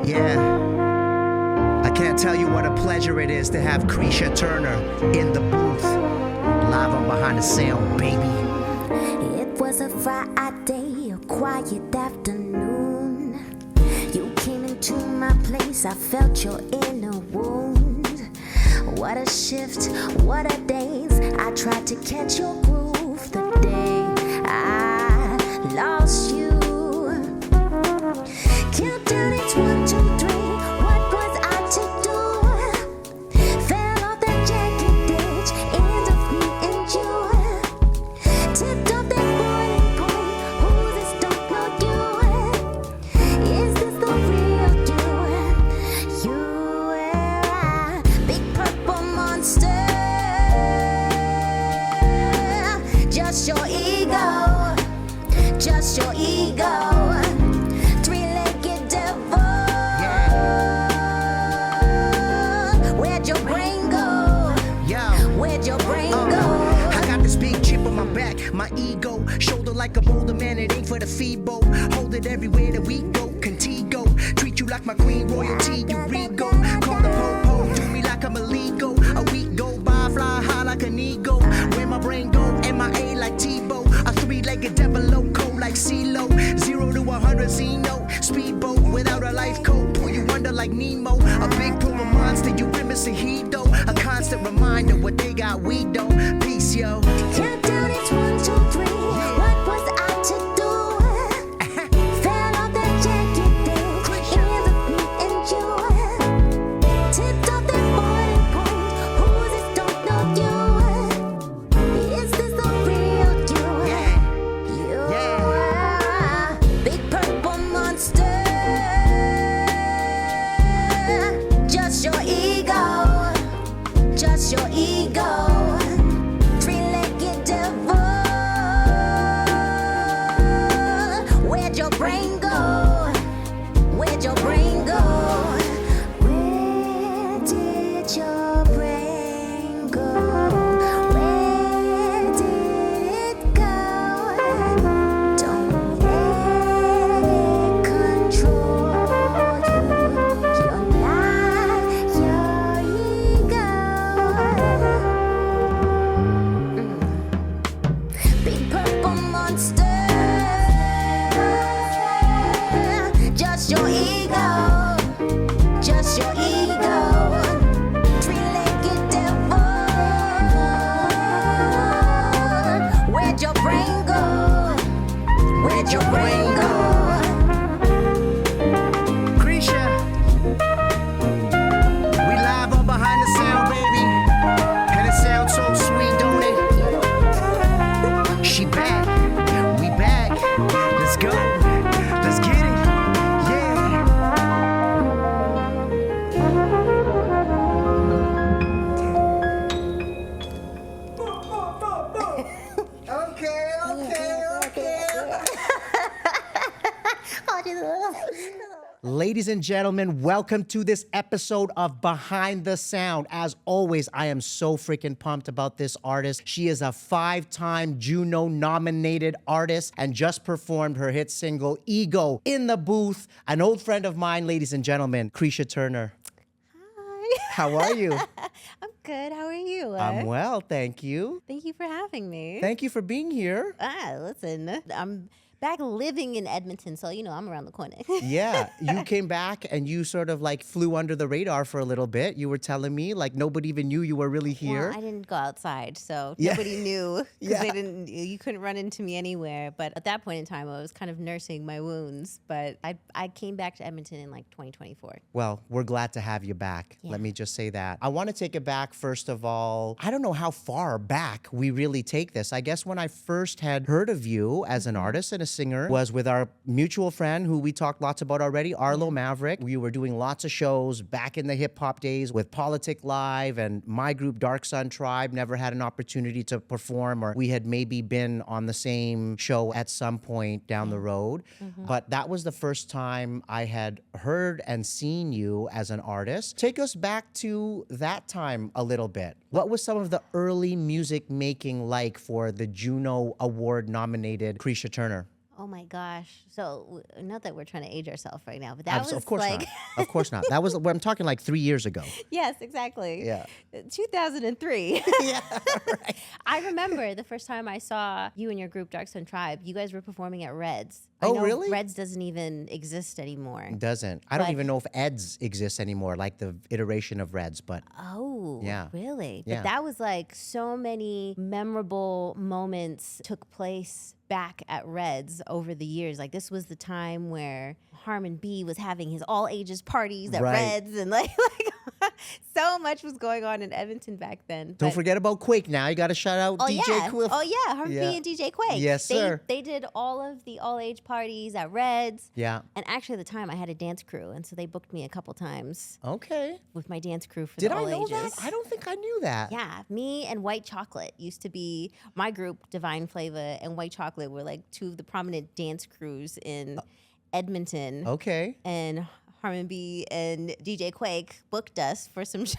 Yeah, I can't tell you what a pleasure it is to have Kreesha Turner in the booth, live on Behind the Sound, baby. It was a Friday, a quiet afternoon. You came into my place, I felt your inner wound. What a shift, what a daze. I tried to catch your groove the day I lost you. Countdown, it's 1, 2, 3. What was I to do? Fell off that jagged ditch, end of me and you. Tipped off that boiling point. Who this don't know you? Is this the real you? You and I, big purple monster. Just your ego, just your ego. Three-legged devil. Where'd your brain go? Where'd your brain go? I got this big chip on my back, my ego. Shoulder like a boulder, man, it ain't for the feeble. Hold it everywhere that we go, Contigo. Treat you like my queen, royalty, you rego. Call the po-po, do me like I'm illegal. A week go by, fly high like an eagle. Where my brain go, MIA like Tebow. A three-legged devil, loco like CeeLo. 0 to 100, Zeno. Speedboat without a life coat, pull you under like Nemo. A big polar monster, you grimace a heat though. A constant reminder what they got, we don't. Peace, yo. Countdown, it's 1, 2, 3. What was I to do? Fell off that jagged ditch, end of me and you. Tipped off that boiling point. Who this don't know you? Is this the real you? You are big purple monster. Just your ego, just your ego. Three-legged devil. Where'd your brain go? Where'd your brain go? Where did your brain go? Where did it go? Don't let it control you. You're not your ego. Big purple monster. Just your ego. Just your ego. Three-legged devil. Where'd your brain go? Where'd your brain go? Kreesha, we live on Behind the Sound, baby. And it sounds so sweet, don't it? She back, we back. Let's go, let's get it. Yeah. Ladies and gentlemen, welcome to this episode of Behind the Sound. As always, I am so freaking pumped about this artist. She is a 5-time Juno-nominated artist and just performed her hit single, Ego, in the booth. An old friend of mine, ladies and gentlemen, Kreesha Turner. Hi. How are you? I'm good. How are you? I'm well, thank you. Thank you for having me. Thank you for being here. Listen, I'm back living in Edmonton, so I'm around the corner. Yeah, you came back and you sort of like flew under the radar for a little bit. You were telling me like nobody even knew you were really here. Well, I didn't go outside, so Yeah. nobody knew Yeah. because you couldn't run into me anywhere. But at that point in time, I was kind of nursing my wounds. But I came back to Edmonton in like 2024. Well, we're glad to have you back. Yeah. Let me just say that. I want to take it back, first of all. I don't know how far back we really take this. I guess when I first had heard of you as an artist and a singer was with our mutual friend who we talked lots about already, Arlo Maverick. We were doing lots of shows back in the hip hop days with Politic Live, and my group Dark Sun Tribe never had an opportunity to perform, or we had maybe been on the same show at some point down the road. But that was the first time I had heard and seen you as an artist. Take us back to that time a little bit. What was some of the early music making like for the Juno Award-nominated Kreesha Turner? Oh my gosh. So not that we're trying to age ourselves right now, but that was Of course like not. Of course not. That was, I'm talking like 3 years ago. yes, exactly. Yeah. 2003. Yeah, right. I remember the first time I saw you and your group Dark Sun Tribe, you guys were performing at Reds. I Oh, know really? Reds doesn't even exist anymore. It doesn't. I don't But- even know if Eds exists anymore, like the iteration of Reds, but Oh, Yeah. really? Yeah. But that was like so many memorable moments took place back at Reds over the years. Like this was the time where Harmon B was having his all ages parties at Right. Reds and like so much was going on in Edmonton back then. don't But- forget about Quake now. You got to shout out Oh DJ yeah. Quill. Oh yeah, Harmon Yeah. B and DJ Quake. Yes, sir. They did all of the all age parties at Reds. Yeah. And actually at the time I had a dance crew and so they booked me a couple times Okay. with my dance crew for Did the I all know ages. that? I don't think I knew that. Yeah, me and White Chocolate used to be my group. Divine Flavor and White Chocolate were like two of the prominent dance crews in Edmonton. Okay. And Harmon B and DJ Quake booked us for some shows.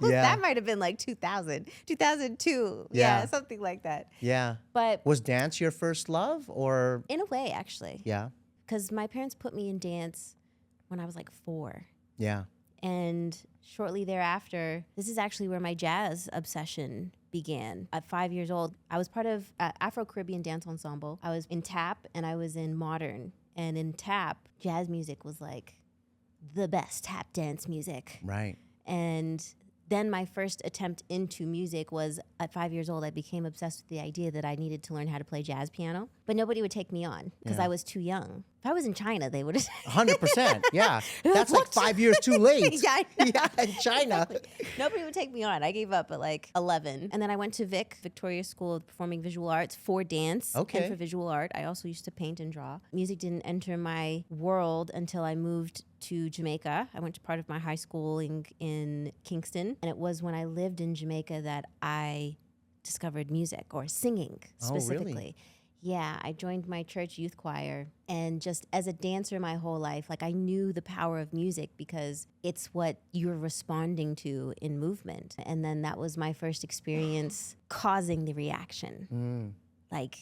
Yeah. That might have been like 2000, 2002. Yeah. Yeah, something like that. Yeah. But Was dance your first love or? in a way, actually, Yeah. because my parents put me in dance when I was like 4. Yeah. And shortly thereafter, this is actually where my jazz obsession began. At 5 years old, I was part of Afro-Caribbean Dance Ensemble. I was in tap and I was in modern. And in tap, jazz music was like the best tap dance music. Right. And then my first attempt into music was at 5 years old. I became obsessed with the idea that I needed to learn how to play jazz piano, but nobody would take me on because Yeah. I was too young. If I was in China, they would have. 100%. Yeah. Like, That's like what? 5 years too late. Yeah, I know. Yeah, in China. Exactly. Nobody would take me on. I gave up at like 11. And then I went to Victoria School of Performing Visual Arts for dance Okay. and for visual art. I also used to paint and draw. Music didn't enter my world until I moved to Jamaica. I went to part of my high school in Kingston. And it was when I lived in Jamaica that I discovered music or singing Oh, really? specifically. Yeah, I joined my church youth choir, and just as a dancer my whole life, like I knew the power of music because it's what you're responding to in movement. And then that was my first experience causing the reaction. Like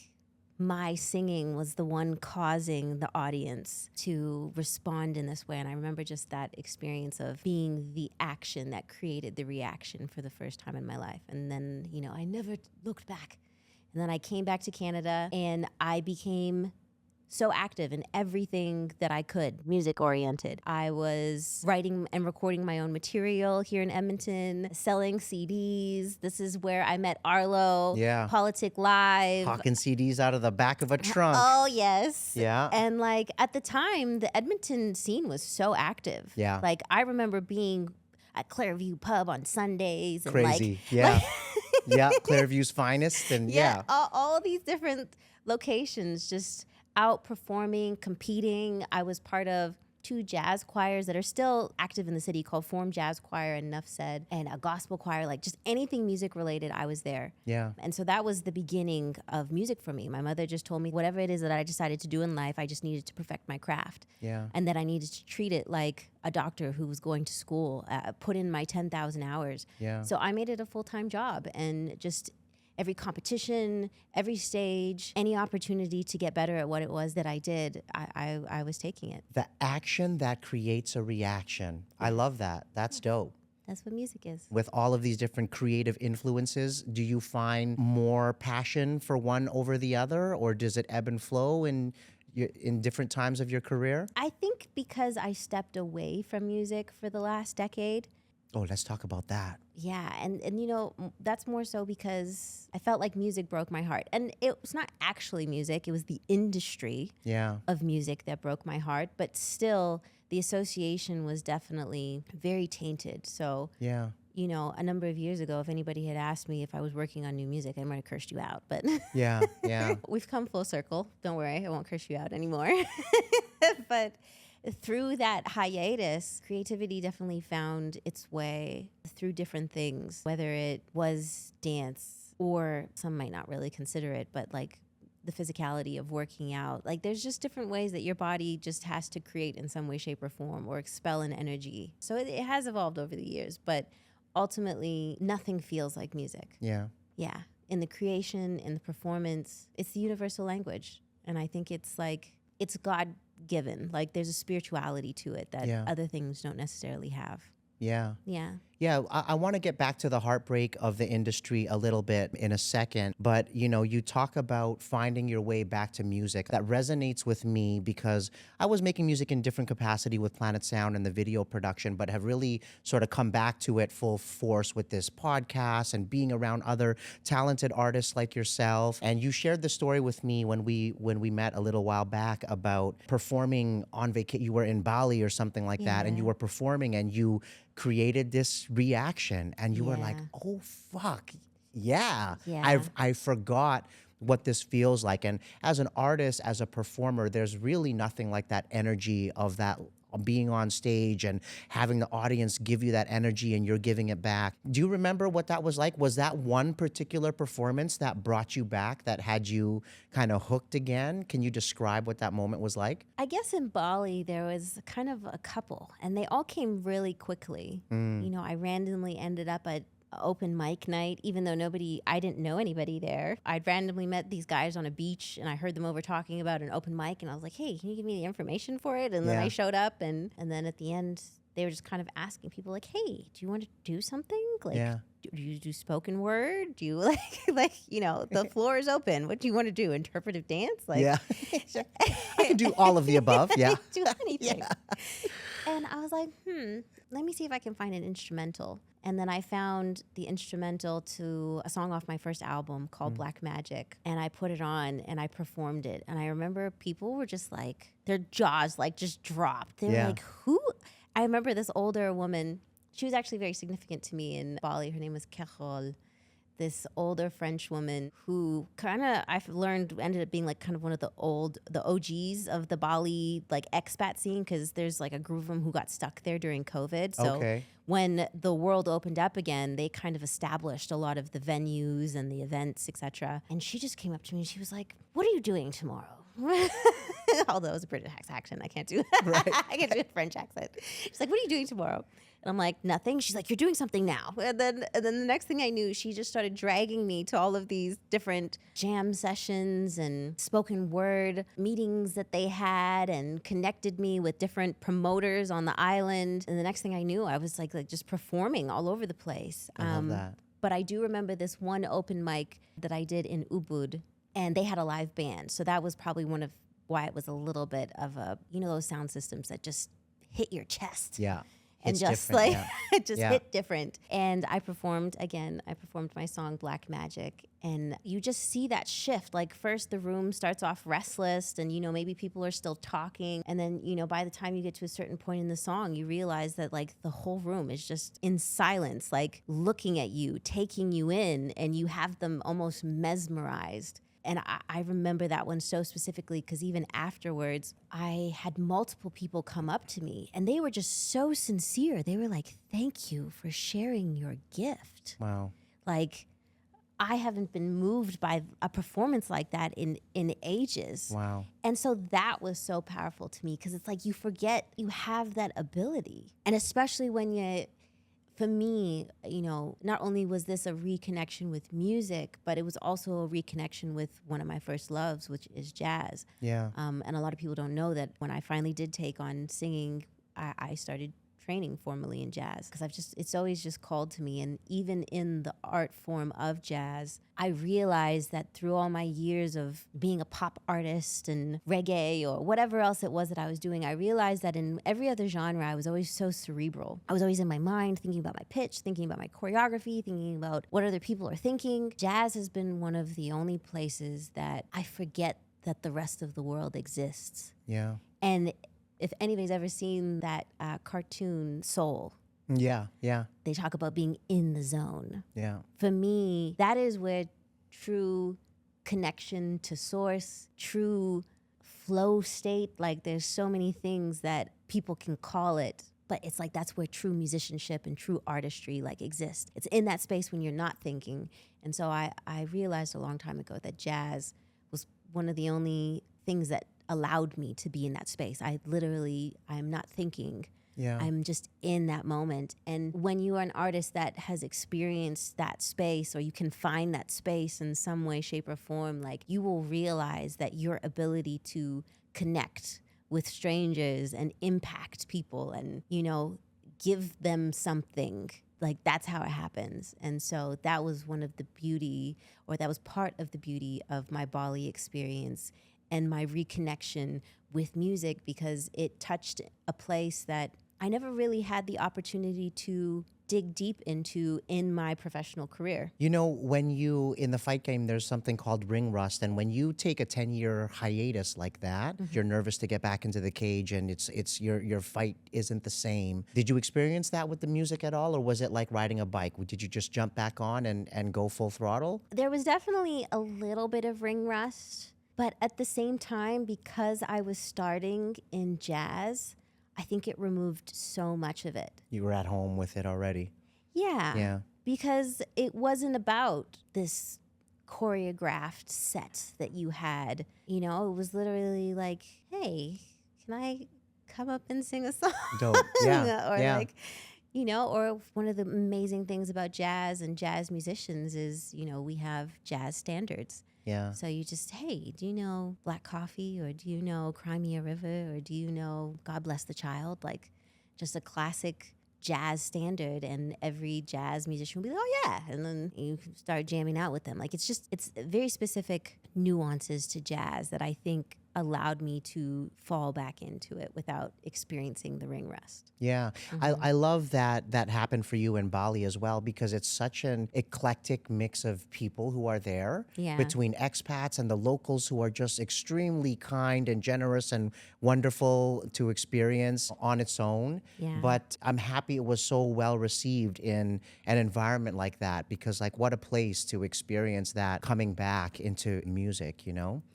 my singing was the one causing the audience to respond in this way. And I remember just that experience of being the action that created the reaction for the first time in my life. And then, you know, I never looked back. And then I came back to Canada and I became so active in everything that I could, music oriented. I was writing and recording my own material here in Edmonton, selling CDs. This is where I met Arlo, Yeah. Politic Live. Hawking CDs out of the back of a trunk. Oh, yes. Yeah. And like at the time, the Edmonton scene was so active. Yeah. Like I remember being at Clairview Pub on Sundays. And Crazy. Like, Yeah. Yeah. Clairview's finest. And yeah. all these different locations just out performing, competing. I was part of 2 jazz choirs that are still active in the city called Form Jazz Choir and Enough Said, and a gospel choir, like just anything music related, I was there. Yeah. And so that was the beginning of music for me. My mother just told me whatever it is that I decided to do in life, I just needed to perfect my craft. Yeah. And that I needed to treat it like a doctor who was going to school, put in my 10,000 hours. Yeah. So I made it a full-time job, and just every competition, every stage, any opportunity to get better at what it was that I did, I was taking it. The action that creates a reaction. I love that. That's dope. That's what music is. With all of these different creative influences, do you find more passion for one over the other, or does it ebb and flow in different times of your career? I think because I stepped away from music for the last decade. Oh, let's talk about that. Yeah, and you know, that's more so because I felt like music broke my heart. And it was not actually music, it was the industry Yeah. of music that broke my heart, but still the association was definitely very tainted. So, Yeah. you know, a number of years ago, if anybody had asked me if I was working on new music, I might have cursed you out. But Yeah. Yeah. we've come full circle. Don't worry, I won't curse you out anymore. But through that hiatus, creativity definitely found its way through different things, whether it was dance or some might not really consider it, but like the physicality of working out. Like there's just different ways that your body just has to create in some way, shape, or form or expel an energy. So it has evolved over the years, but ultimately nothing feels like music. Yeah. Yeah. In the creation, in the performance, it's the universal language. And I think it's like, it's God given. Like there's a spirituality to it that Yeah. other things don't necessarily have. Yeah. Yeah. Yeah, I want to get back to the heartbreak of the industry a little bit in a second. But, you know, you talk about finding your way back to music. That resonates with me because I was making music in different capacity with Planet Sound and the video production, but have really sort of come back to it full force with this podcast and being around other talented artists like yourself. And you shared the story with me when we met a little while back about performing on vacation. You were in Bali or something like that, and you Yeah. were performing and you created this reaction and you were like, Yeah. oh fuck yeah, Yeah. I forgot what this feels like. And as an artist, as a performer, there's really nothing like that energy of that being on stage and having the audience give you that energy and you're giving it back. Do you remember what that was like? Was that one particular performance that brought you back, that had you kind of hooked again? Can you describe what that moment was like? I guess in Bali, there was kind of a couple, and they all came really quickly. You know, I randomly ended up at open mic night, even though I didn't know anybody there. I'd randomly met these guys on a beach and I heard them over talking about an open mic and I was like, hey, can you give me the information for it? And then Yeah. I showed up and then at the end, they were just kind of asking people like, hey, do you want to do something? Like, Yeah. do you do spoken word? Do you like, you know, the floor is open. What do you want to do? Interpretive dance? Like, Yeah. I can do all of the above. Yeah. do anything. And I was like, let me see if I can find an instrumental. And then I found the instrumental to a song off my first album called Black Magic. And I put it on and I performed it. And I remember people were just like, their jaws like just dropped. They were Yeah. like, who? I remember this older woman. She was actually very significant to me in Bali. Her name was Carol. This older French woman who kind of, I've learned, ended up being like kind of one of the OGs of the Bali like expat scene, because there's like a group of them who got stuck there during COVID. So Okay. when the world opened up again, they kind of established a lot of the venues and the events, etc. And she just came up to me and she was like, what are you doing tomorrow? Although it was a British accent, I can't do I can't do a French accent. She's like, what are you doing tomorrow? And I'm like, nothing. She's like, you're doing something now. And then the next thing I knew, she just started dragging me to all of these different jam sessions and spoken word meetings that they had, and connected me with different promoters on the island. And the next thing I knew, I was like just performing all over the place. I love that. But I do remember this one open mic that I did in Ubud, and they had a live band. So that was probably one of why it was a little bit of a, you know, those sound systems that just hit your chest. Yeah. And It's just different, like, yeah. it just Yeah. hit different. And I performed my song Black Magic. And you just see that shift. Like first the room starts off restless and, you know, maybe people are still talking. And then, you know, by the time you get to a certain point in the song, you realize that like the whole room is just in silence, like looking at you, taking you in, and you have them almost mesmerized. And I remember that one so specifically because even afterwards, I had multiple people come up to me and they were just so sincere. They were like, thank you for sharing your gift. Wow. Like, I haven't been moved by a performance like that in ages. Wow. And so that was so powerful to me because it's like you forget you have that ability. And especially when for me, you know, not only was this a reconnection with music, but it was also a reconnection with one of my first loves, which is jazz. Yeah. And a lot of people don't know that when I finally did take on singing, I started training formally in jazz because it's always just called to me. And even in the art form of jazz, I realized that through all my years of being a pop artist and reggae or whatever else it was that I was doing, I realized that in every other genre, I was always so cerebral. I was always in my mind thinking about my pitch, thinking about my choreography, thinking about what other people are thinking. Jazz has been one of the only places that I forget that the rest of the world exists. Yeah. And if anybody's ever seen that cartoon Soul, Yeah. Yeah. they talk about being in the zone. Yeah. For me, that is where true connection to source, true flow state, like there's so many things that people can call it, but it's like that's where true musicianship and true artistry like exist. It's in that space when you're not thinking. And so I realized a long time ago that jazz was one of the only things that allowed me to be in that space. I'm not thinking. Yeah. I'm just in that moment. And when you are an artist that has experienced that space, or you can find that space in some way, shape, or form, like, you will realize that your ability to connect with strangers and impact people and, give them something, like, that's how it happens. And so that was one of the beauty, or that was part of the beauty of my Bali experience and my reconnection with music, because it touched a place that I never really had the opportunity to dig deep into in my professional career. When in the fight game, there's something called ring rust. And when you take a 10-year hiatus like that, you're nervous to get back into the cage, and it's your fight isn't the same. Did you experience that with the music at all? Or was it like riding a bike? Did you just jump back on and go full throttle? There was definitely a little bit of ring rust, but at the same time, because I was starting in jazz, I think it removed so much of it. You were at home with it already. Yeah. Because it wasn't about this choreographed set that you had. It was literally like, hey, can I come up and sing a song? Dope. Yeah. Or yeah. like, or one of the amazing things about jazz and jazz musicians is, we have jazz standards. Yeah. So you just, hey, do you know Black Coffee, or do you know Cry Me a River, or do you know God Bless the Child? Like, just a classic jazz standard, and every jazz musician will be like, oh yeah, and then you start jamming out with them. Like, it's very specific nuances to jazz that I think allowed me to fall back into it without experiencing the ring rust. Yeah. I love that happened for you in Bali as well, because it's such an eclectic mix of people who are there, Yeah. between expats and the locals, who are just extremely kind and generous and wonderful to experience on its own. Yeah. But I'm happy it was so well received in an environment like that, because like, what a place to experience that coming back into music,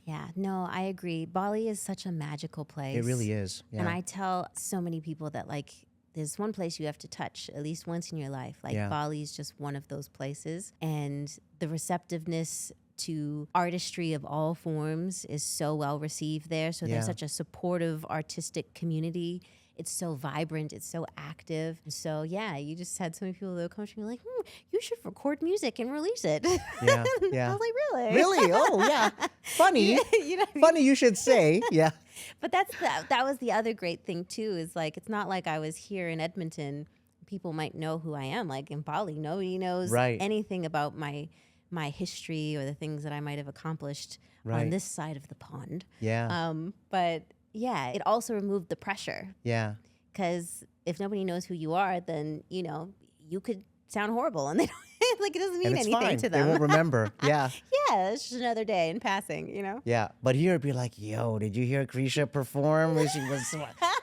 Yeah, no, I agree. Bali is such a magical place. It really is. Yeah. And I tell so many people that, like, there's one place you have to touch at least once in your life. Like, Yeah. Bali is just one of those places. And the receptiveness to artistry of all forms is so well received there. So Yeah. there's such a supportive artistic community. It's so vibrant. It's so active. So, yeah, you just had so many people that would come to me like, you should record music and release it. Yeah, yeah. I was like, really? Really? Oh, yeah. Funny. You know what I mean? Funny you should say. Yeah. But that was the other great thing too, is like, it's not like I was here in Edmonton, people might know who I am. Like, in Bali, nobody knows Right. anything about my history or the things that I might have accomplished Right. on this side of the pond. Yeah. But yeah, it also removed the pressure, Yeah. because if nobody knows who you are, then you could sound horrible, and they don't, like, it doesn't mean And it's anything fine. to They them. won't remember. Yeah. Yeah, it's just another day in passing, Yeah. But here it'd be like, yo, did you hear Kreesha perform?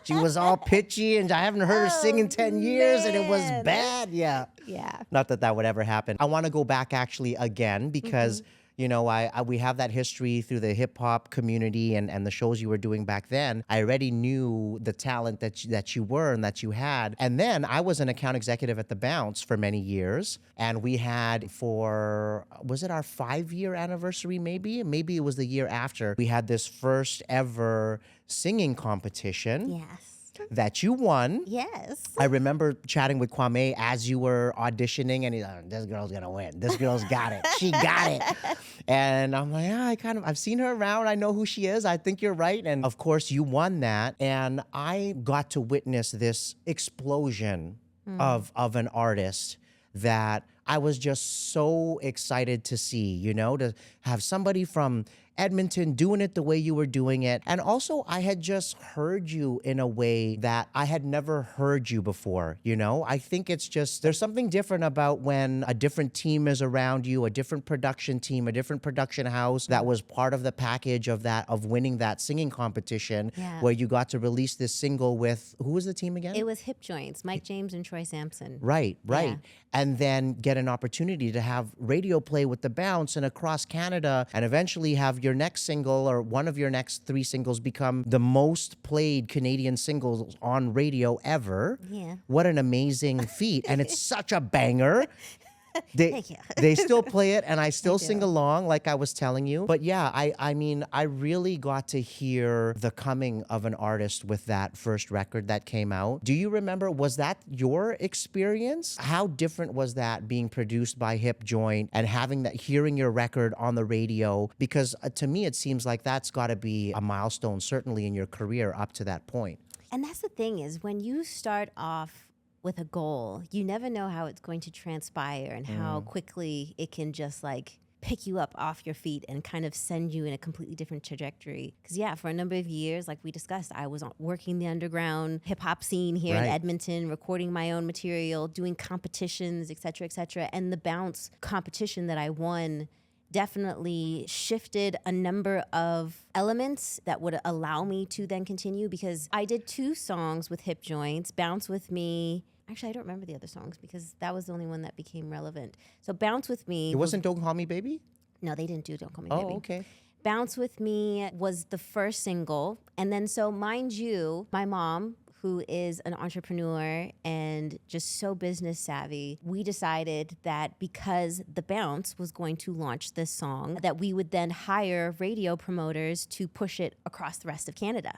She was all pitchy, and I haven't heard her sing in 10 years, and it was man. bad. Yeah. Yeah. Not that would ever happen. I want to go back actually again, because we have that history through the hip hop community and the shows you were doing back then. I already knew the talent that you were and that you had. And then I was an account executive at the Bounce for many years. And we had was it our 5-year anniversary maybe? Maybe it was the year after. We had this first ever singing competition Yes. that you won. Yes. I remember chatting with Kwame as you were auditioning, and he's like, this girl's gonna win. This girl's got it. She got it. And I'm like, I've seen her around. I know who she is. I think you're right. And of course, you won that. And I got to witness this explosion of an artist that I was just so excited to see, to have somebody from Edmonton doing it the way you were doing it. And also, I had just heard you in a way that I had never heard you before, I think it's just, there's something different about when a different team is around you, a different production team, a different production house that was part of the package of winning that singing competition, Yeah. where you got to release this single with, who was the team again? It was Hip Joints, Mike James and Troy Sampson. Right. Yeah. And then get an opportunity to have radio play with the Bounce and across Canada, and eventually have your next single or one of your next 3 singles become the most played Canadian singles on radio ever. Yeah. What an amazing feat. And it's such a banger. They, Thank you. they still play it, and I still sing do. along, like I was telling you. But yeah, I mean, I really got to hear the coming of an artist with that first record that came out. Do you remember, was that your experience? How different was that being produced by Hip Joint and having that, hearing your record on the radio? Because to me, it seems like that's got to be a milestone, certainly in your career up to that point. And that's the thing is when you start off with a goal, you never know how it's going to transpire and how quickly it can just like pick you up off your feet and kind of send you in a completely different trajectory. Because yeah, for a number of years, like we discussed, I was working the underground hip hop scene here in Right. Edmonton, recording my own material, doing competitions, et cetera, et cetera. And the Bounce competition that I won definitely shifted a number of elements that would allow me to then continue, because I did 2 songs with Hip Joints, Bounce With Me. Actually, I don't remember the other songs because that was the only one that became relevant. So Bounce With Me. It wasn't Don't Call Me Baby? No, they didn't do Don't Call Me Oh, Baby. okay. Bounce With Me was the first single. And then, so mind you, my mom, who is an entrepreneur and just so business savvy, we decided that because The Bounce was going to launch this song, that we would then hire radio promoters to push it across the rest of Canada.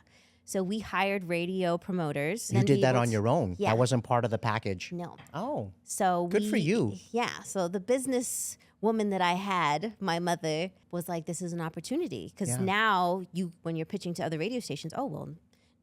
So we hired radio promoters. You did that on your own. Yeah. That wasn't part of the package. No. Oh. So Good for you. Yeah. So the business woman that I had, my mother, was like, this is an opportunity. Because Yeah. now when you're pitching to other radio stations, oh, well,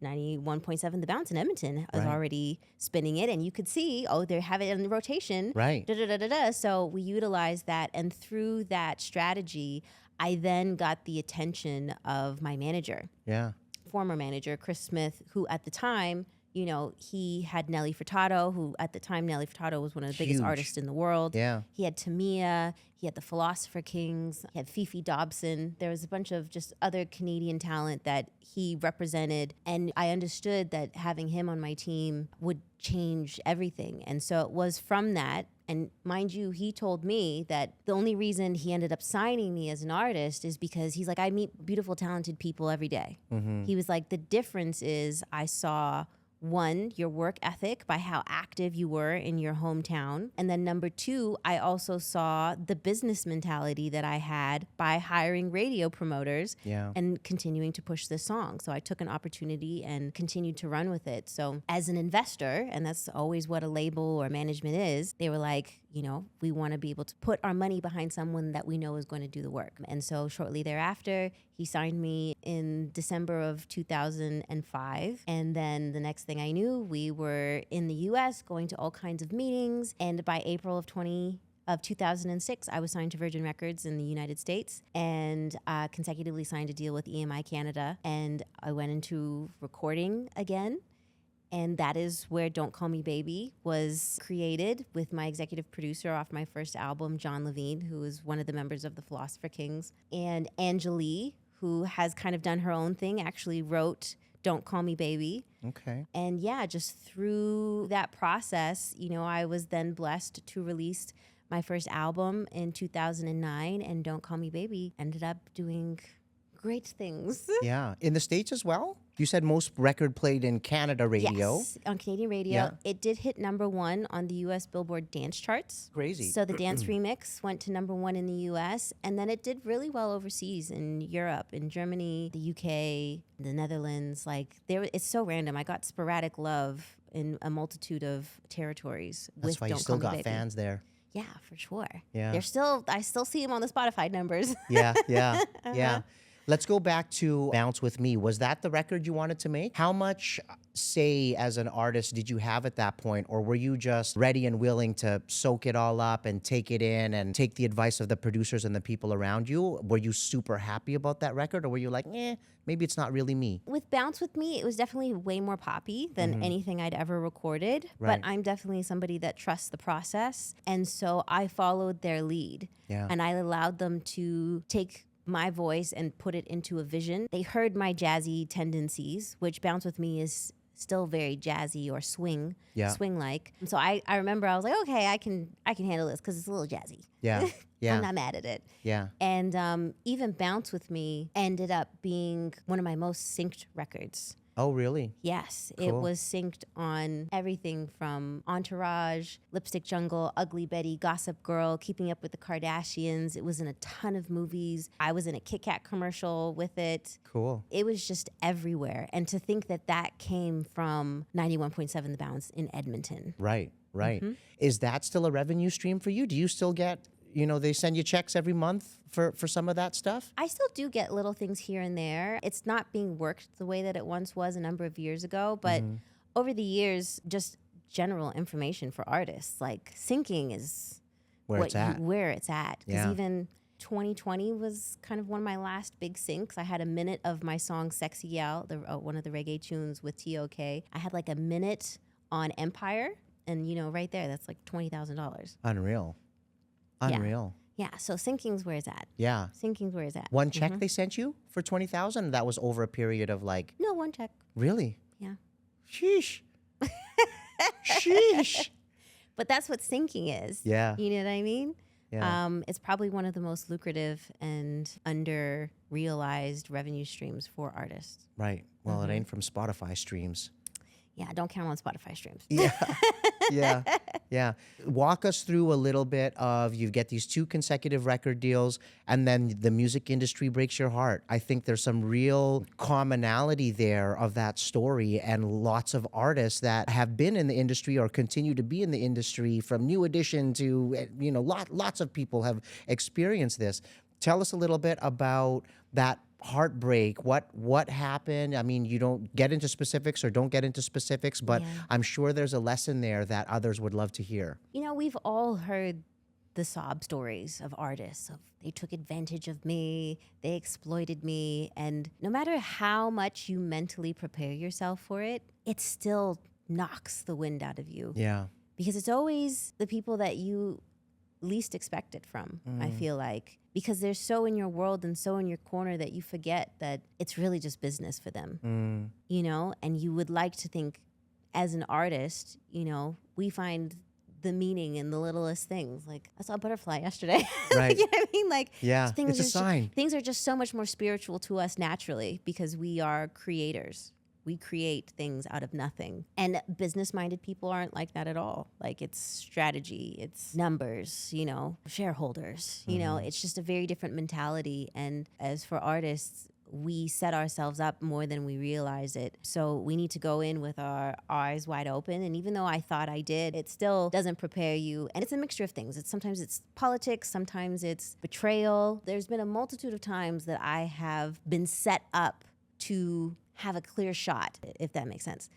91.7 The Bounce in Edmonton is Right. already spinning it. And you could see, oh, they have it in the rotation. Right. Da-da-da-da-da. So we utilized that. And through that strategy, I then got the attention of my manager, Yeah. former manager, Chris Smith, who at the time, you know, he had Nelly Furtado, who at the time, Nelly Furtado was one of the biggest Huge. artists in the world. Yeah. He had Tamia, he had the Philosopher Kings, he had Fifi Dobson. There was a bunch of just other Canadian talent that he represented. And I understood that having him on my team would change everything. And so it was from that. And mind you, he told me that the only reason he ended up signing me as an artist is because he's like, I meet beautiful, talented people every day. He was like, the difference is I saw, one, your work ethic by how active you were in your hometown. And then number 2, I also saw the business mentality that I had by hiring radio promoters Yeah. and continuing to push this song. So I took an opportunity and continued to run with it. So as an investor, and that's always what a label or management is, they were like, you know, we want to be able to put our money behind someone that we know is going to do the work. And so shortly thereafter, he signed me in December of 2005. And then the next thing I knew, we were in the US going to all kinds of meetings. And by April of 2006, I was signed to Virgin Records in the United States and consecutively signed a deal with EMI Canada. And I went into recording again. And that is where Don't Call Me Baby was created with my executive producer off my first album, John Levine, who is one of the members of the Philosopher Kings. And Angelique, who has kind of done her own thing, actually wrote Don't Call Me Baby. Okay. And yeah, just through that process, you know, I was then blessed to release my first album in 2009, and Don't Call Me Baby ended up doing great things. Yeah. In the States as well? You said most record played in Canada radio. Yes, on Canadian radio. Yeah. It did hit #1 on the US Billboard dance charts. Crazy. So the dance remix went to #1 in the US, and then it did really well overseas in Europe, in Germany, the UK, the Netherlands. Like it's so random. I got sporadic love in a multitude of territories. That's with why you Don't still Call Me got Baby. fans there. Yeah, for sure. Yeah. I still see them on the Spotify numbers. Yeah, yeah, yeah. Let's go back to Bounce With Me. Was that the record you wanted to make? How much say as an artist did you have at that point? Or were you just ready and willing to soak it all up and take it in and take the advice of the producers and the people around you? Were you super happy about that record? Or were you like, maybe it's not really me? With Bounce With Me, it was definitely way more poppy than anything I'd ever recorded. Right. But I'm definitely somebody that trusts the process. And so I followed their lead. Yeah. And I allowed them to take my voice and put it into a vision. They heard my jazzy tendencies, which Bounce With Me is still very jazzy or swing like. So I remember I was like, okay, I can handle this because it's a little jazzy. Yeah, yeah. I'm not mad at it. Yeah. And even Bounce With Me ended up being one of my most synced records. Oh, really? Yes, it Cool. was synced on everything from Entourage, Lipstick Jungle, Ugly Betty, Gossip Girl, Keeping Up with the Kardashians. It was in a ton of movies. I was in a Kit Kat commercial with it. Cool. It was just everywhere. And to think that that came from 91.7 The Bounce in Edmonton. Right, right. Is that still a revenue stream for you? Do you still get, they send you checks every month for some of that stuff? I still do get little things here and there. It's not being worked the way that it once was a number of years ago, but over the years, just general information for artists, like syncing is Where it's at. Where it's at. Because Yeah. even 2020 was kind of one of my last big syncs. I had a minute of my song Sexy Gal, one of the reggae tunes with T.O.K. I had like a minute on Empire, and right there, that's like $20,000. Unreal. Unreal. Yeah, so syncing's where it's at. Yeah. Syncing's where it's at. One check they sent you for 20,000? That was over a period of like, No, one check. really? Yeah. Sheesh. Sheesh. But that's what syncing is. Yeah. You know what I mean? Yeah. It's probably one of the most lucrative and under-realized revenue streams for artists. Right. Well, it ain't from Spotify streams. Yeah, don't count on Spotify streams. Yeah. Yeah. Yeah. Walk us through a little bit of you get these 2 consecutive record deals and then the music industry breaks your heart. I think there's some real commonality there of that story and lots of artists that have been in the industry or continue to be in the industry from New Edition to, lots of people have experienced this. Tell us a little bit about that heartbreak. What happened? I mean, you don't get into specifics or don't get into specifics, but Yeah. I'm sure there's a lesson there that others would love to hear. We've all heard the sob stories of artists of they took advantage of me, they exploited me, and no matter how much you mentally prepare yourself for it, it still knocks the wind out of you. Yeah. Because it's always the people that you least expect it from, I feel like. Because they're so in your world and so in your corner that you forget that it's really just business for them, and you would like to think as an artist, we find the meaning in the littlest things. Like I saw a butterfly yesterday. Right. You know what I mean? Like Yeah, things it's a sign. Things are just so much more spiritual to us naturally because we are creators. We create things out of nothing. And business-minded people aren't like that at all. Like it's strategy, it's numbers, shareholders, it's just a very different mentality. And as for artists, we set ourselves up more than we realize it. So we need to go in with our eyes wide open. And even though I thought I did, it still doesn't prepare you. And it's a mixture of things. Sometimes it's politics, sometimes it's betrayal. There's been a multitude of times that I have been set up to have a clear shot, if that makes sense.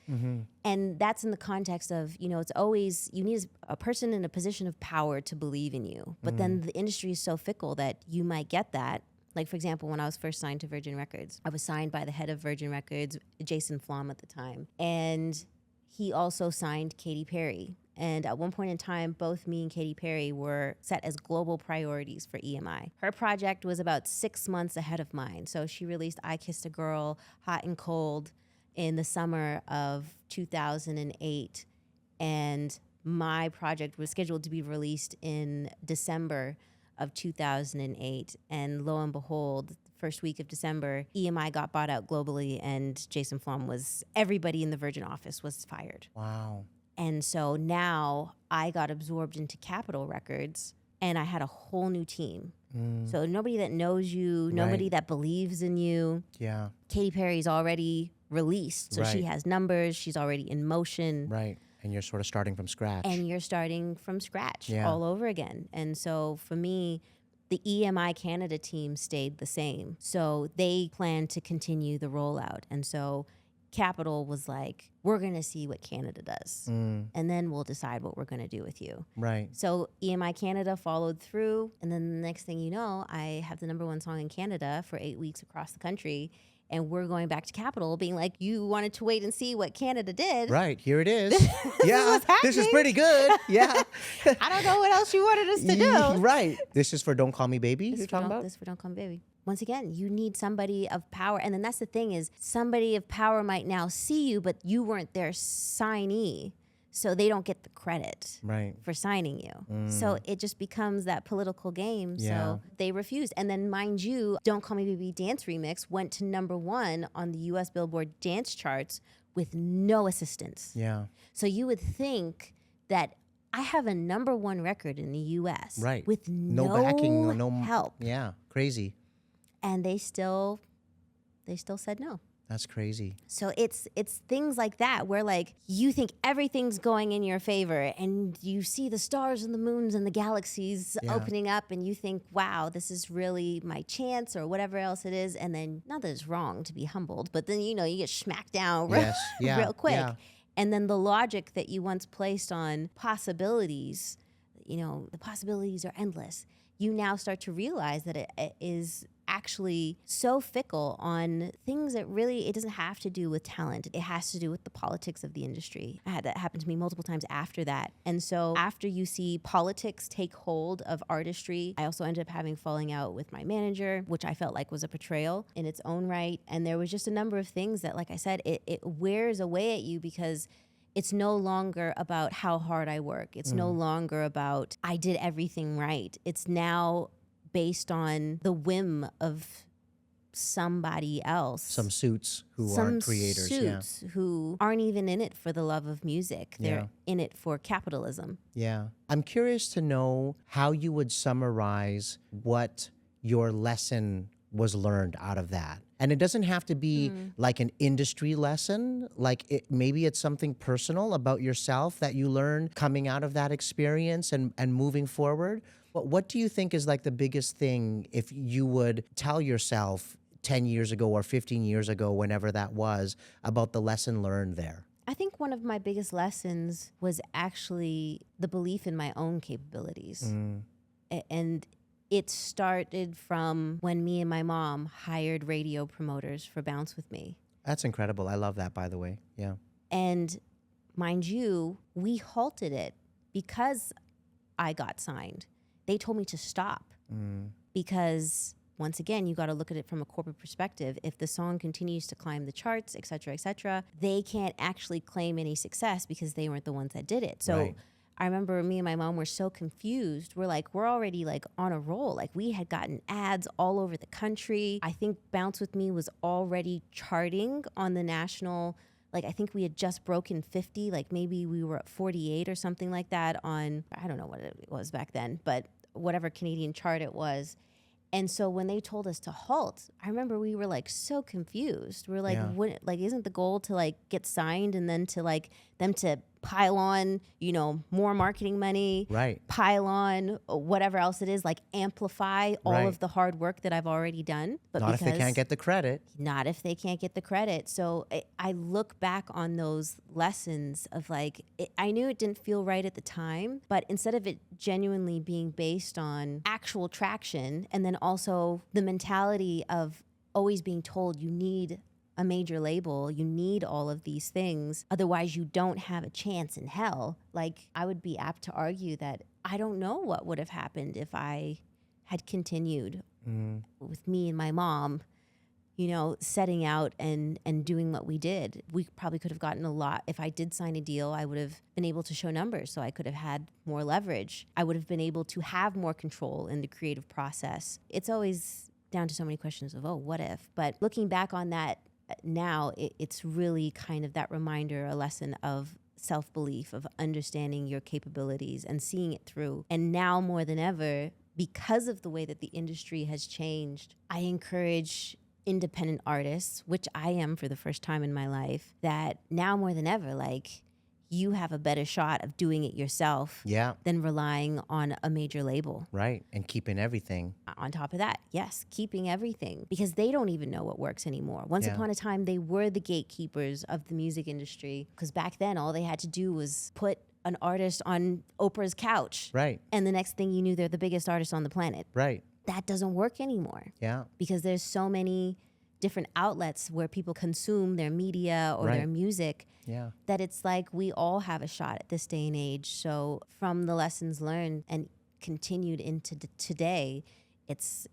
And that's in the context of, it's always, you need a person in a position of power to believe in you. But then the industry is so fickle that you might get that. Like, for example, when I was first signed to Virgin Records, I was signed by the head of Virgin Records, Jason Flom at the time. And he also signed Katy Perry. And at one point in time, both me and Katy Perry were set as global priorities for EMI. Her project was about 6 months ahead of mine. So she released I Kissed a Girl, Hot and Cold in the summer of 2008. And my project was scheduled to be released in December of 2008. And lo and behold, first week of December, EMI got bought out globally and Jason Flom everybody in the Virgin office was fired. Wow. And so now I got absorbed into Capitol Records and I had a whole new team. So nobody that knows you, nobody that believes in you. Yeah. Katy Perry's already released, so she has numbers, she's already in motion. Right. And you're sort of starting from scratch. And you're starting from scratch Yeah. all over again. And so for me, the EMI Canada team stayed the same. So they planned to continue the rollout. And so Capitol was like, we're going to see what Canada does. And then we'll decide what we're going to do with you. Right. So EMI Canada followed through. And then the next thing you know, I have the #1 song in Canada for 8 weeks across the country. And we're going back to Capitol being like, you wanted to wait and see what Canada did. Right. Here it is. Yeah. what's This is happening. pretty good. Yeah. I don't know what else you wanted us to do. Right. This is for Don't Call Me Baby you're talking about? This for Don't Come Baby. Once again, you need somebody of power. And then that's the thing is somebody of power might now see you, but you weren't their signee. So they don't get the credit Right. for signing you. So it just becomes that political game. Yeah. So they refused. And then, mind you, Don't Call Me Baby Dance Remix went to #1 on the US Billboard dance charts with no assistance. Yeah. So you would think that I have a #1 record in the US Right. with No backing, no help. Yeah. Crazy. And they still said no. That's crazy. So it's things like that where like you think everything's going in your favor and you see the stars and the moons and the galaxies Yeah. opening up and you think, wow, this is really my chance or whatever else it is. And then not that it's wrong to be humbled, but then you get smacked down Yes. Yeah. real quick. Yeah. And then the logic that you once placed on possibilities, the possibilities are endless. You now start to realize that it is actually so fickle on things that really, it doesn't have to do with talent. It has to do with the politics of the industry. I had that happen to me multiple times after that. And so after you see politics take hold of artistry, I also ended up having falling out with my manager, which I felt like was a betrayal in its own right. And there was just a number of things that, like I said, it wears away at you because it's no longer about how hard I work. It's no longer about I did everything right. It's now based on the whim of somebody else. Some suits who aren't creators. Suits who aren't even in it for the love of music. They're in it for capitalism. Yeah. I'm curious to know how you would summarize what your lesson was learned out of that. And it doesn't have to be like an industry lesson. Like maybe it's something personal about yourself that you learned coming out of that experience and moving forward. But what do you think is like the biggest thing if you would tell yourself 10 years ago or 15 years ago, whenever that was, about the lesson learned there? I think one of my biggest lessons was actually the belief in my own capabilities. And it started from when me and my mom hired radio promoters for Bounce With Me. That's incredible. I love that, by the way. Yeah. And mind you, we halted it because I got signed. They told me to stop because, once again, you got to look at it from a corporate perspective. If the song continues to climb the charts, et cetera, they can't actually claim any success because they weren't the ones that did it. So Right. I remember me and my mom were so confused. We're already like on a roll. Like we had gotten ads all over the country. I think Bounce With Me was already charting on the national, like I think we had just broken 50, like maybe we were at 48 or something like that on, I don't know what it was back then, but whatever Canadian chart it was. And so when they told us to halt, I remember we were like so confused. We're like, isn't the goal to like get signed and then to like them to pile on, more marketing money, Right. pile on whatever else it is, like amplify all Right. of the hard work that I've already done. But Not if they can't get the credit. not if they can't get the credit. So I look back on those lessons of like, I knew it didn't feel right at the time, but instead of it genuinely being based on actual traction and then also the mentality of always being told you need a major label, you need all of these things, otherwise you don't have a chance in hell. Like I would be apt to argue that I don't know what would have happened if I had continued with me and my mom, setting out and doing what we did. We probably could have gotten a lot. If I did sign a deal, I would have been able to show numbers, so I could have had more leverage. I would have been able to have more control in the creative process. It's always down to so many questions of, what if? But looking back on that now, it's really kind of that reminder, a lesson of self-belief, of understanding your capabilities and seeing it through. And now more than ever, because of the way that the industry has changed, I encourage independent artists, which I am for the first time in my life, that now more than ever, like, you have a better shot of doing it yourself than relying on a major label. Right. And keeping everything. On top of that, yes, keeping everything, because they don't even know what works anymore. Once upon a time, they were the gatekeepers of the music industry, because back then all they had to do was put an artist on Oprah's couch. Right. And the next thing you knew, they're the biggest artist on the planet. Right. That doesn't work anymore. Yeah. Because there's so many different outlets where people consume their media or their music, that it's like we all have a shot at this day and age. So from the lessons learned and continued into today, it's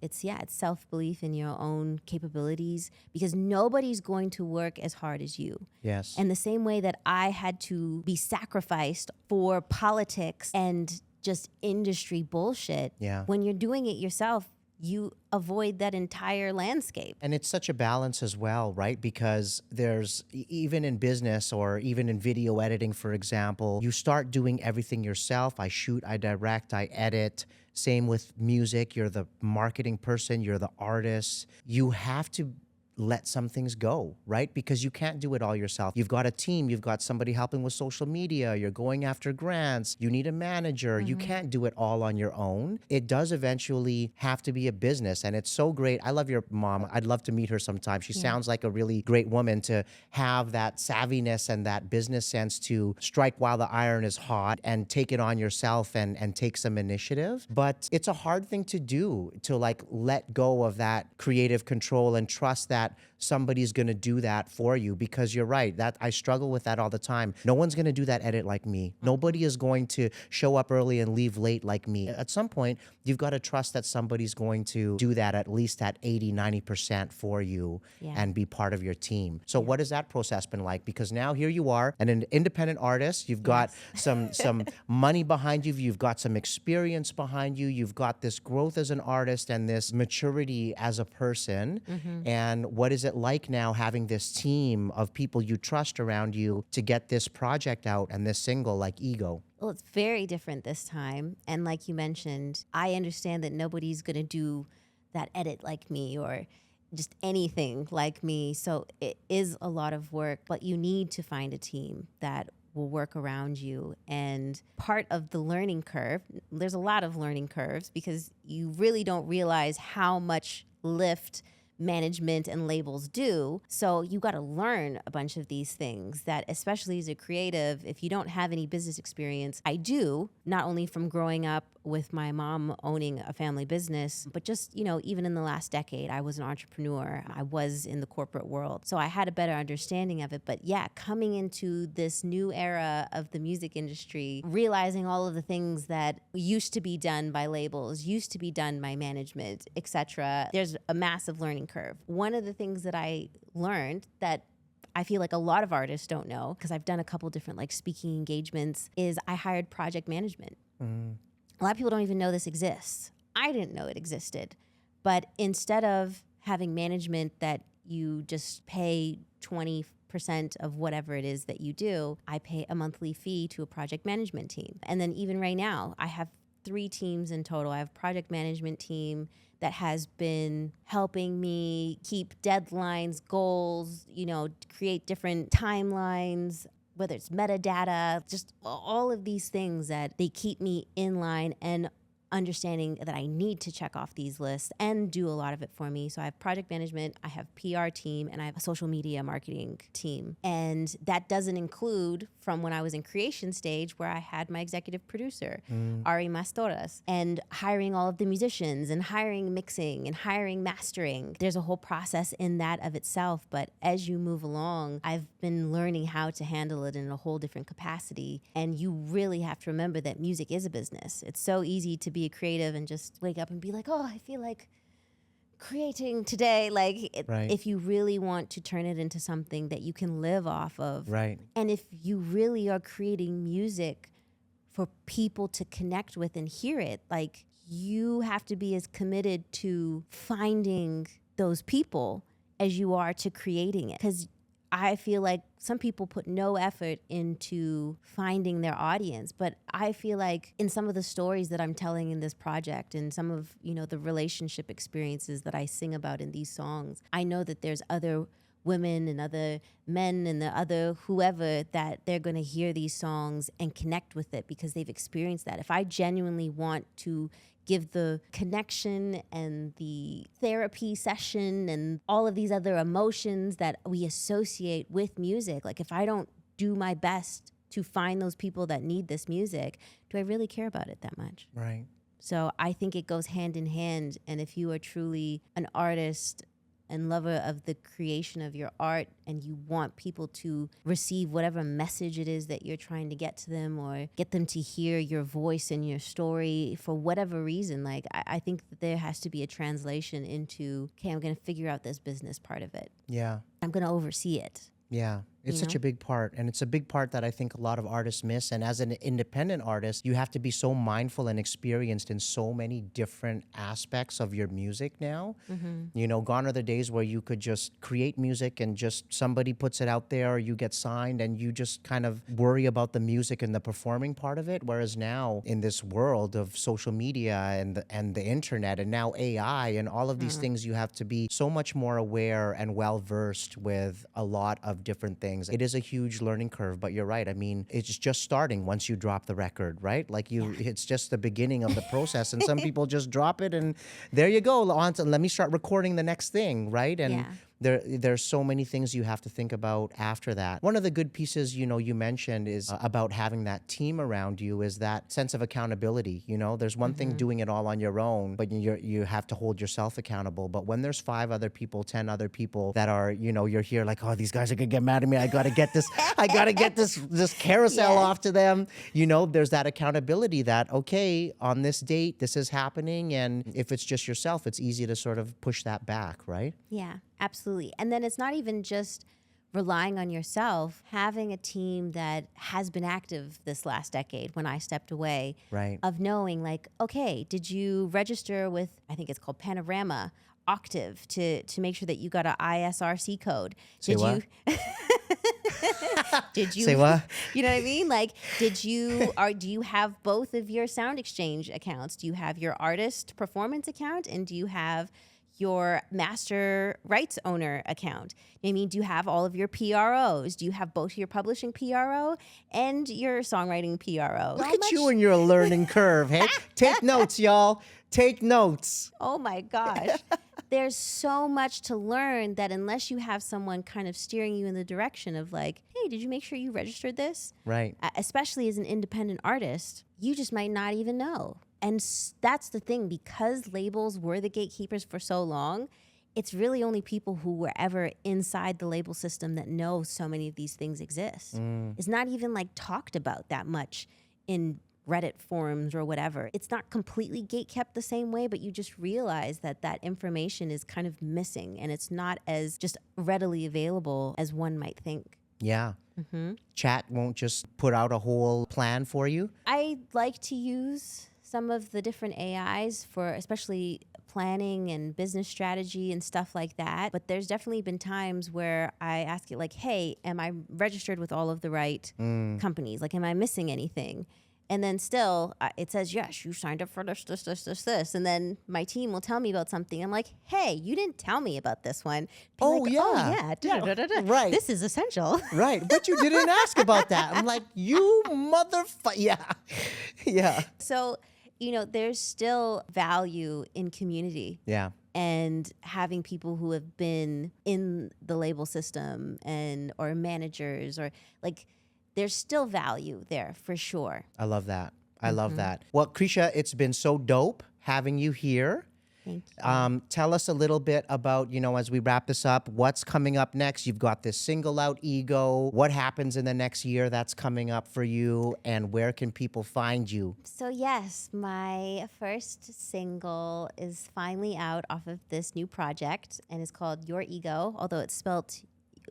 self-belief in your own capabilities, because nobody's going to work as hard as you. Yes. And the same way that I had to be sacrificed for politics and just industry bullshit, Yeah. when you're doing it yourself, you avoid that entire landscape. And it's such a balance as well, right? Because there's, even in business or even in video editing, for example, you start doing everything yourself. I shoot, I direct, I edit. Same with music. You're the marketing person, you're the artist. You have to let some things go, right? Because you can't do it all yourself. You've got a team, you've got somebody helping with social media, you're going after grants, you need a manager. You can't do it all on your own. It does eventually have to be a business, and it's so great. I love your mom. I'd love to meet her sometime. She sounds like a really great woman to have that savviness and that business sense to strike while the iron is hot and take it on yourself and take some initiative. But it's a hard thing to do, to like let go of that creative control and trust that somebody's going to do that for you, because you're right, that I struggle with that all the time. No one's going to do that edit like me. Nobody is going to show up early and leave late like me. At some point, you've got to trust that somebody's going to do that at least at 80-90% for you and be part of your team. So what has that process been like? Because now here you are, an independent artist. You've got some money behind you. You've got some experience behind you. You've got this growth as an artist and this maturity as a person. And what is it like now having this team of people you trust around you to get this project out and this single like Ego? Well, it's very different this time. And like you mentioned, I understand that nobody's going to do that edit like me or just anything like me. So it is a lot of work, but you need to find a team that will work around you. And part of the learning curve, there's a lot of learning curves, because you really don't realize how much lift management and labels do. So you got to learn a bunch of these things that, especially as a creative, if you don't have any business experience, I do, not only from growing up with my mom owning a family business, but just, even in the last decade, I was an entrepreneur. I was in the corporate world. So I had a better understanding of it. But yeah, coming into this new era of the music industry, realizing all of the things that used to be done by labels, used to be done by management, etc., there's a massive learning curve. One of the things that I learned that I feel like a lot of artists don't know, because I've done a couple different speaking engagements, is I hired project management. A lot of people don't even know this exists. I didn't know it existed. But instead of having management that you just pay 20% of whatever it is that you do, I pay a monthly fee to a project management team. And then even right now, I have 3 teams in total. I have a project management team that has been helping me keep deadlines, goals, create different timelines, whether it's metadata, just all of these things that they keep me in line and understanding that I need to check off these lists and do a lot of it for me. So I have project management, I have PR team, and I have a social media marketing team. And that doesn't include from when I was in creation stage, where I had my executive producer, Ari Mastoras, and hiring all of the musicians and hiring mixing and hiring mastering. There's a whole process in that of itself. But as you move along, I've been learning how to handle it in a whole different capacity. And you really have to remember that music is a business. It's so easy to be a creative and just wake up and be like, oh, I feel like creating today. If you really want to turn it into something that you can live off of. Right. And if you really are creating music for people to connect with and hear it, you have to be as committed to finding those people as you are to creating it. Because I feel like some people put no effort into finding their audience, but I feel like in some of the stories that I'm telling in this project and some of, the relationship experiences that I sing about in these songs, I know that there's other women and other men and the other whoever that they're going to hear these songs and connect with it because they've experienced that. If I genuinely want to give the connection and the therapy session and all of these other emotions that we associate with music, if I don't do my best to find those people that need this music, do I really care about it that much? Right. So I think it goes hand in hand. And if you are truly an artist and lover of the creation of your art, and you want people to receive whatever message it is that you're trying to get to them, or get them to hear your voice and your story for whatever reason, like I think that there has to be a translation into, okay, I'm going to figure out this business part of it. Yeah. I'm going to oversee it. Yeah. It's You such know? a big part, and it's a big part that I think a lot of artists miss. And as an independent artist, you have to be so mindful and experienced in so many different aspects of your music now. You know, gone are the days where you could just create music and just somebody puts it out there, or you get signed, and you just kind of worry about the music and the performing part of it. Whereas now, in this world of social media and the internet, and now AI and all of these things, you have to be so much more aware and well versed with a lot of different things. It is a huge learning curve, but you're right. I mean, it's just starting once you drop the record, right? Like it's just the beginning of the process, and some people just drop it, and there you go. On to, let me start recording the next thing, right? And there's so many things you have to think about after that. One of the good pieces, you know, you mentioned is about having that team around you, is that sense of accountability. You know, there's one thing doing it all on your own, but you have to hold yourself accountable. But when there's 5 other people, 10 other people that are, you know, you're here like, oh, these guys are gonna get mad at me. I gotta get this, I gotta get this carousel off to them. You know, there's that accountability that, okay, on this date, this is happening. And if it's just yourself, it's easy to sort of push that back, right? Yeah, absolutely. And then it's not even just relying on yourself, having a team that has been active this last decade when I stepped away, Right. of knowing like, okay, did you register with, I think it's called Panorama, Octave, to make sure that you got an ISRC code? Say Did what? you did you Say what? You know what I mean? Like, do you have both of your Sound Exchange accounts? Do you have your artist performance account, and do you have your master rights owner account? I mean, do you have all of your PROs? Do you have both your publishing PRO and your songwriting PRO? Look at you and your learning curve. Hey, take notes, y'all. Take notes. Oh my gosh. There's so much to learn that unless you have someone kind of steering you in the direction of like, hey, did you make sure you registered this? Right. Especially as an independent artist, you just might not even know. And that's the thing, because labels were the gatekeepers for so long, it's really only people who were ever inside the label system that know so many of these things exist. It's not even like talked about that much in Reddit forums or whatever. It's not completely gatekept the same way, but you just realize that that information is kind of missing, and it's not as just readily available as one might think. Yeah. Chat won't just put out a whole plan for you. I like to use some of the different AIs for especially planning and business strategy and stuff like that. But there's definitely been times where I ask it like, hey, am I registered with all of the right companies? Like, am I missing anything? And then still it says, yes, you signed up for this. And then my team will tell me about something. I'm like, hey, you didn't tell me about this one. Be Oh, like, yeah. Oh, yeah. Yeah. Right. This is essential. Right. But you didn't ask about that. I'm like, you motherfucker. Yeah. Yeah. So, you know, there's still value in community. Yeah. And having people who have been in the label system or managers, or like, there's still value there for sure. I love that. I love that. Well, Kreesha, it's been so dope having you here. Thank you. Tell us a little bit about, you know, as we wrap this up, what's coming up next? You've got this single out, Ego. What happens in the next year that's coming up for you, and where can people find you? So yes, my first single is finally out off of this new project, and it's called Your Ego, although it's spelled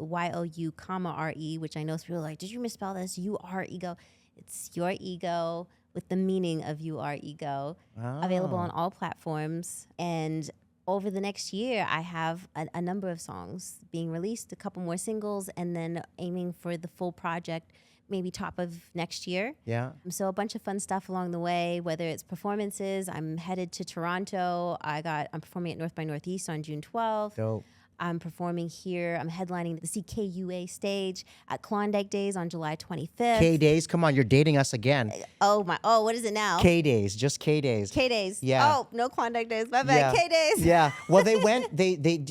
Y-O-U, R-E, which I know people are like, did you misspell this? You are ego. It's Your Ego with the meaning of you are ego. Available on all platforms. And over the next year, I have a number of songs being released, a couple more singles, and then aiming for the full project, maybe top of next year. Yeah. So a bunch of fun stuff along the way, whether it's performances. I'm headed to Toronto. I'm performing at North by Northeast on June 12th. Dope. I'm performing here. I'm headlining the CKUA stage at Klondike Days on July 25th. K-Days. Come on, you're dating us again. Oh, what is it now? K-Days. Just K-Days. K-Days. Yeah. Oh, no Klondike Days. My bad. K-Days. Yeah. Well, they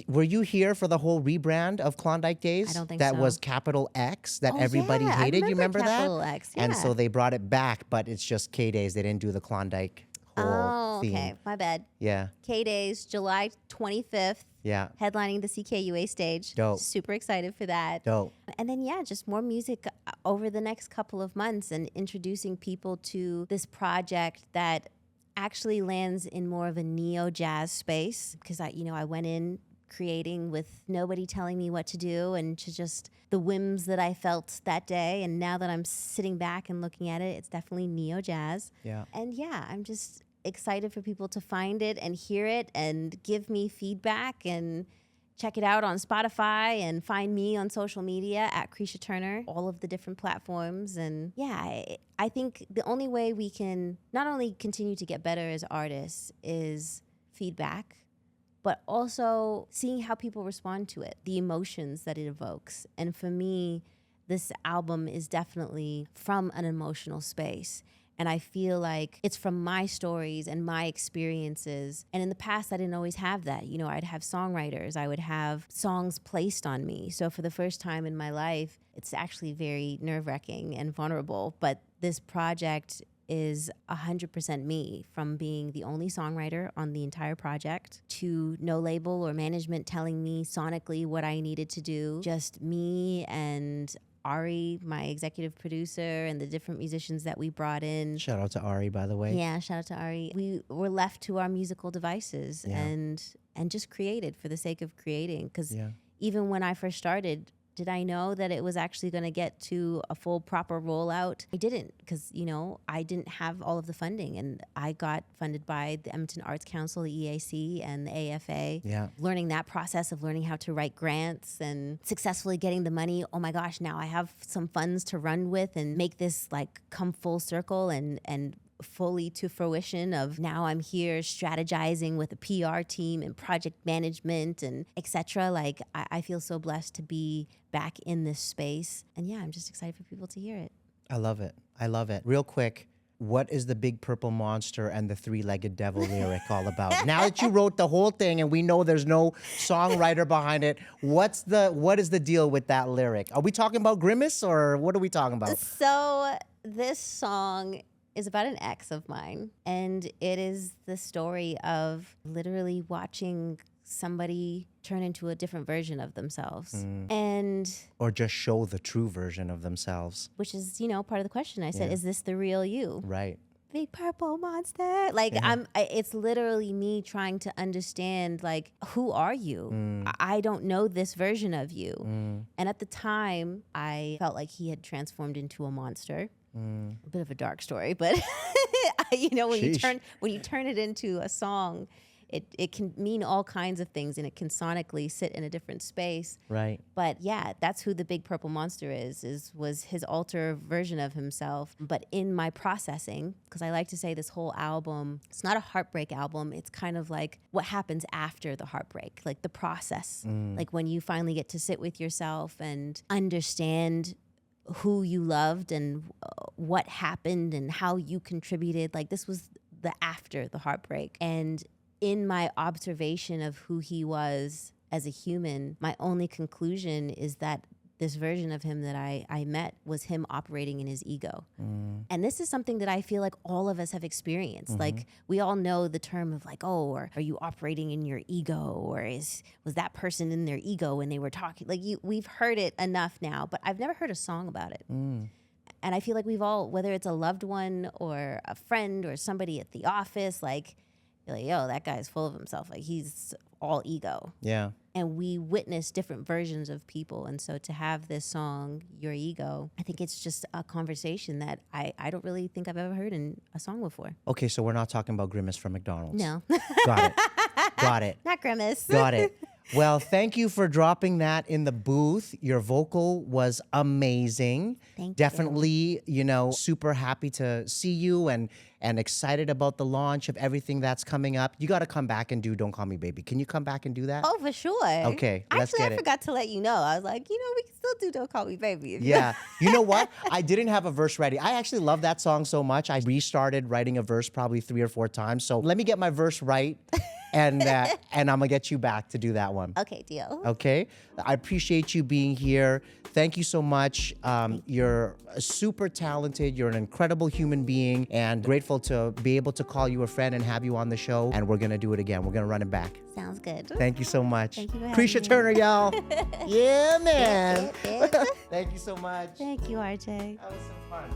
were you here for the whole rebrand of Klondike Days? I don't think that so. was capital X that Oh, everybody yeah, I hated. You remember remember capital that? X, And yeah. so they brought it back, but it's just K-Days. They didn't do the Klondike whole Oh, theme. okay. My bad. Yeah. K-Days, July 25th. Yeah. Headlining the CKUA stage. Dope. Super excited for that. Dope. And then, yeah, just more music over the next couple of months and introducing people to this project that actually lands in more of a neo-jazz space. Because I went in creating with nobody telling me what to do and to just the whims that I felt that day. And now that I'm sitting back and looking at it, it's definitely neo-jazz. Yeah. And yeah, I'm just excited for people to find it and hear it and give me feedback and check it out on Spotify and find me on social media at Kreesha Turner, all of the different platforms. And yeah, I think the only way we can not only continue to get better as artists is feedback, but also seeing how people respond to it, the emotions that it evokes. And for me, this album is definitely from an emotional space. And I feel like it's from my stories and my experiences. And in the past, I didn't always have that. I'd have songwriters. I would have songs placed on me. So for the first time in my life, it's actually very nerve-wracking and vulnerable. But this project is 100% me, from being the only songwriter on the entire project to no label or management telling me sonically what I needed to do. Just me and Ari, my executive producer, and the different musicians that we brought in. Shout out to Ari, by the way. Yeah, shout out to Ari. We were left to our musical devices and just created for the sake of creating. Because even when I first started, did I know that it was actually going to get to a full proper rollout? I didn't, because, I didn't have all of the funding. And I got funded by the Edmonton Arts Council, the EAC, and the AFA. Yeah. Learning that process of learning how to write grants and successfully getting the money. Oh my gosh, now I have some funds to run with and make this come full circle and fully to fruition of now I'm here strategizing with a PR team and project management and etc. I feel so blessed to be back in this space. And yeah, I'm just excited for people to hear it. I love it. I love it. Real quick, what is the big purple monster and the three-legged devil lyric all about? Now that you wrote the whole thing and we know there's no songwriter behind it, what is the deal with that lyric? Are we talking about Grimace or what are we talking about? So this song is about an ex of mine, and it is the story of literally watching somebody turn into a different version of themselves. And or just show the true version of themselves. Which is, part of the question. I said, is this the real you? Right. Big purple monster. It's literally me trying to understand, who are you? I don't know this version of you. And at the time, I felt like he had transformed into a monster. A bit of a dark story, but when you turn it into a song, it can mean all kinds of things, and it can sonically sit in a different space. Right. But yeah, that's who the big purple monster was his alter version of himself. But in my processing, because I like to say this whole album, it's not a heartbreak album. It's kind of like what happens after the heartbreak, like the process, like when you finally get to sit with yourself and understand who you loved and what happened and how you contributed. This was the after the heartbreak. And in my observation of who he was as a human, my only conclusion is that this version of him that I met was him operating in his ego. And this is something that I feel like all of us have experienced. We all know the term of or are you operating in your ego? Or was that person in their ego when they were talking? We've heard it enough now, but I've never heard a song about it. And I feel like we've all, whether it's a loved one or a friend or somebody at the office, you're like, yo, that guy's full of himself. He's all ego. Yeah. And we witness different versions of people. And so to have this song, Your Ego, I think it's just a conversation that I don't really think I've ever heard in a song before. Okay, so we're not talking about Grimace from McDonald's. No. Got it. Got it. Not Grimace. Got it. Well, thank you for dropping that in the booth. Your vocal was amazing. Thank you. Definitely, super happy to see you and excited about the launch of everything that's coming up. You got to come back and do Don't Call Me Baby. Can you come back and do that? Oh, for sure. Okay, let's Actually, get I it. forgot to let you know. I was like, we can still do Don't Call Me Baby. Yeah. You know what? I didn't have a verse ready. I actually love that song so much. I restarted writing a verse probably 3 or 4 times. So let me get my verse right. And I'm going to get you back to do that one. Okay, deal. Okay? I appreciate you being here. thank you so much. You're super talented. You're an incredible human being, and grateful to be able to call you a friend and have you on the show. And we're gonna do it again. We're gonna run it back. Sounds good. Thank you so much. Thank you for having Kreesha me. Turner, y'all. Yeah, man. Yeah. Thank you so much. Thank you, RJ. That was so fun.